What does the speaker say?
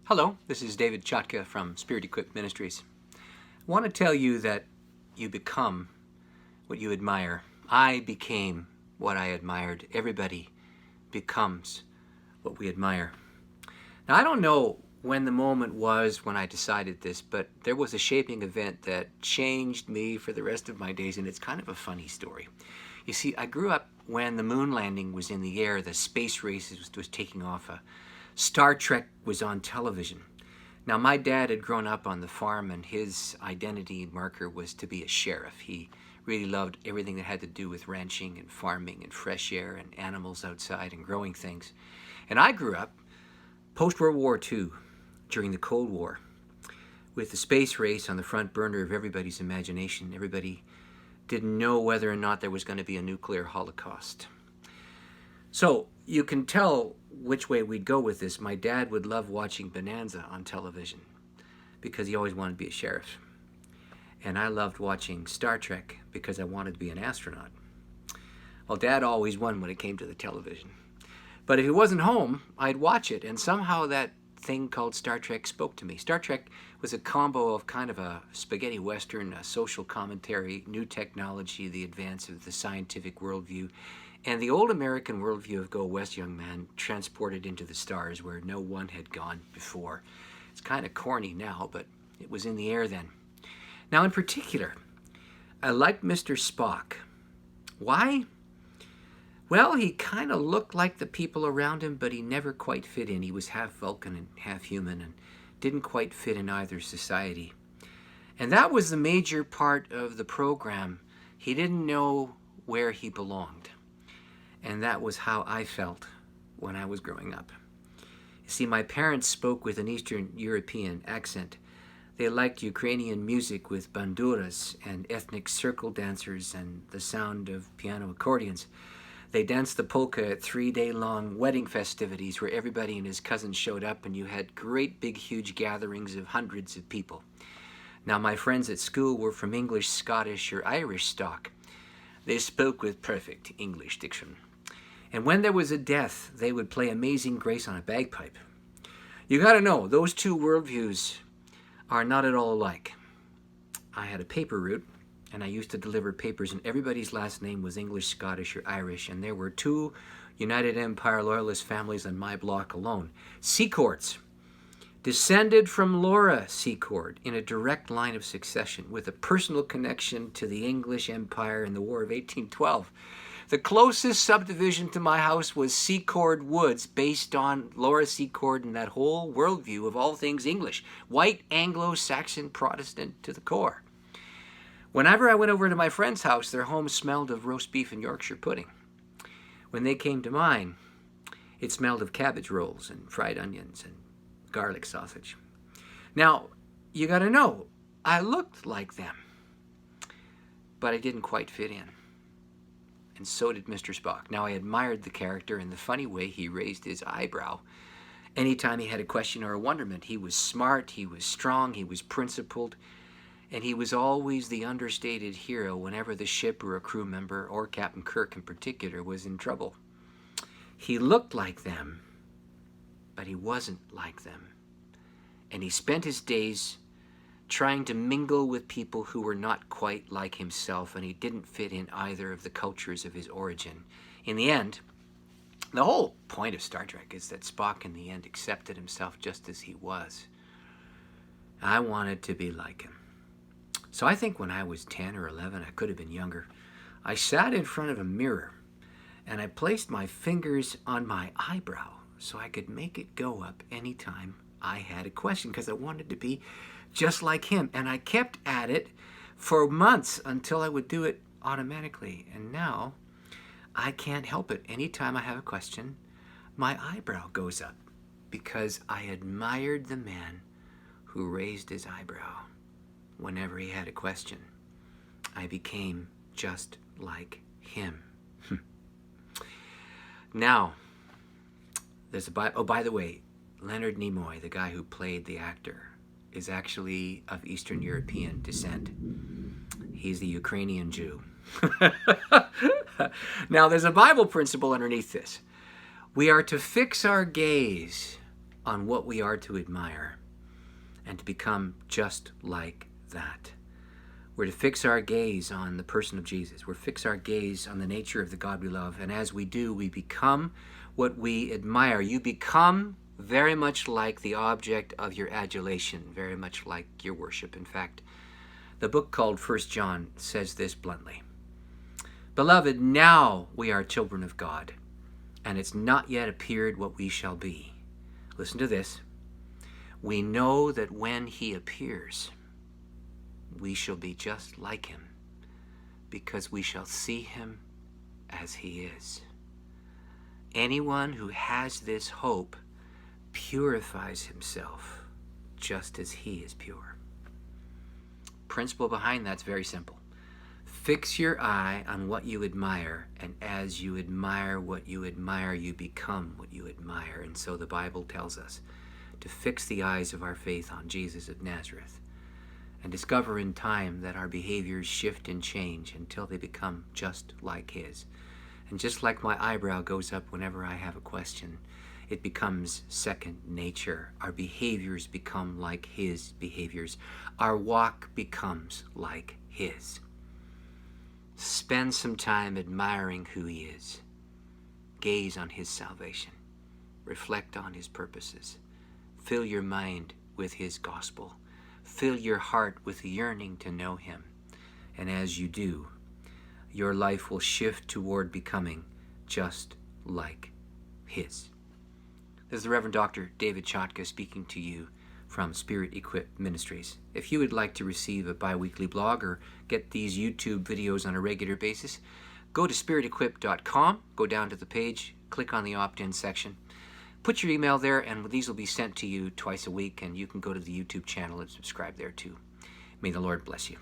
Hello, this is David Chotka from Spirit Equipped Ministries. I want to tell you that you become what you admire. I became what I admired. Everybody becomes what we admire. Now, I don't know when the moment was when I decided this, but there was a shaping event that changed me for the rest of my days, and it's kind of a funny story. You see, I grew up when the moon landing was in the air, the space race was taking off. Star Trek was on television. Now, my dad had grown up on the farm, and his identity marker was to be a sheriff. He really loved everything that had to do with ranching and farming and fresh air and animals outside and growing things. And I grew up post-World War II, during the Cold War, with the space race on the front burner of everybody's imagination. Everybody didn't know whether or not there was going to be a nuclear holocaust. So you can tell which way we'd go with this. My dad would love watching Bonanza on television because he always wanted to be a sheriff. And I loved watching Star Trek because I wanted to be an astronaut. Well, Dad always won when it came to the television. But if he wasn't home, I'd watch it, and somehow that thing called Star Trek spoke to me. Star Trek was a combo of kind of a spaghetti western, a social commentary, new technology, the advance of the scientific worldview, and the old American worldview of Go West, Young Man, transported into the stars where no one had gone before. It's kind of corny now, but it was in the air then. Now, in particular, I liked Mr. Spock. Why? Well, he kind of looked like the people around him, but he never quite fit in. He was half Vulcan and half human and didn't quite fit in either society. And that was the major part of the program. He didn't know where he belonged. And that was how I felt when I was growing up. You see, my parents spoke with an Eastern European accent. They liked Ukrainian music with banduras and ethnic circle dancers and the sound of piano accordions. They danced the polka at 3-day-long wedding festivities where everybody and his cousins showed up, and you had great big huge gatherings of hundreds of people. Now, my friends at school were from English, Scottish, or Irish stock. They spoke with perfect English diction. And when there was a death, they would play Amazing Grace on a bagpipe. You gotta know, those two worldviews are not at all alike. I had a paper route, and I used to deliver papers, and everybody's last name was English, Scottish, or Irish, and there were 2 United Empire Loyalist families on my block alone. Secords, descended from Laura Secord in a direct line of succession with a personal connection to the English Empire in the War of 1812. The closest subdivision to my house was Secord Woods, based on Laura Secord and that whole worldview of all things English, white, Anglo-Saxon, Protestant to the core. Whenever I went over to my friend's house, their home smelled of roast beef and Yorkshire pudding. When they came to mine, it smelled of cabbage rolls and fried onions and garlic sausage. Now, you gotta know, I looked like them, but I didn't quite fit in. And so did Mr. Spock. Now, I admired the character and the funny way he raised his eyebrow anytime he had a question or a wonderment. He was smart, he was strong, he was principled, and he was always the understated hero whenever the ship or a crew member, or Captain Kirk in particular, was in trouble. He looked like them, but he wasn't like them. And he spent his days trying to mingle with people who were not quite like himself, and he didn't fit in either of the cultures of his origin. In the end, the whole point of Star Trek is that Spock in the end accepted himself just as he was. I wanted to be like him. So I think when I was 10 or 11, I could have been younger, I sat in front of a mirror and I placed my fingers on my eyebrow so I could make it go up anytime I had a question, because I wanted to be just like him. And I kept at it for months until I would do it automatically. And now I can't help it. Anytime I have a question, my eyebrow goes up because I admired the man who raised his eyebrow whenever he had a question. I became just like him. Now, there's a Bible. Oh, by the way, Leonard Nimoy, the guy who played the actor, is actually of Eastern European descent. He's the Ukrainian Jew. Now, there's a Bible principle underneath this. We are to fix our gaze on what we are to admire and to become just like that. We're to fix our gaze on the person of Jesus. We're to fix our gaze on the nature of the God we love. And as we do, we become what we admire. You become very much like the object of your adulation, very much like your worship. In fact, the book called 1 John says this bluntly. Beloved, now we are children of God, and it's not yet appeared what we shall be. Listen to this. We know that when he appears, we shall be just like him, because we shall see him as he is. Anyone who has this hope purifies himself just as he is pure. Principle behind that's very simple. Fix your eye on what you admire, and as you admire what you admire, you become what you admire. And so the Bible tells us to fix the eyes of our faith on Jesus of Nazareth and discover in time that our behaviors shift and change until they become just like his. And just like my eyebrow goes up whenever I have a question, it becomes second nature. Our behaviors become like his behaviors. Our walk becomes like his. Spend some time admiring who he is. Gaze on his salvation. Reflect on his purposes. Fill your mind with his gospel. Fill your heart with a yearning to know him. And as you do, your life will shift toward becoming just like his. This is the Reverend Dr. David Chotka speaking to you from Spirit Equipped Ministries. If you would like to receive a bi-weekly blog or get these YouTube videos on a regular basis, go to spiritequipped.com, go down to the page, click on the opt-in section, put your email there, and these will be sent to you twice a week, and you can go to the YouTube channel and subscribe there too. May the Lord bless you.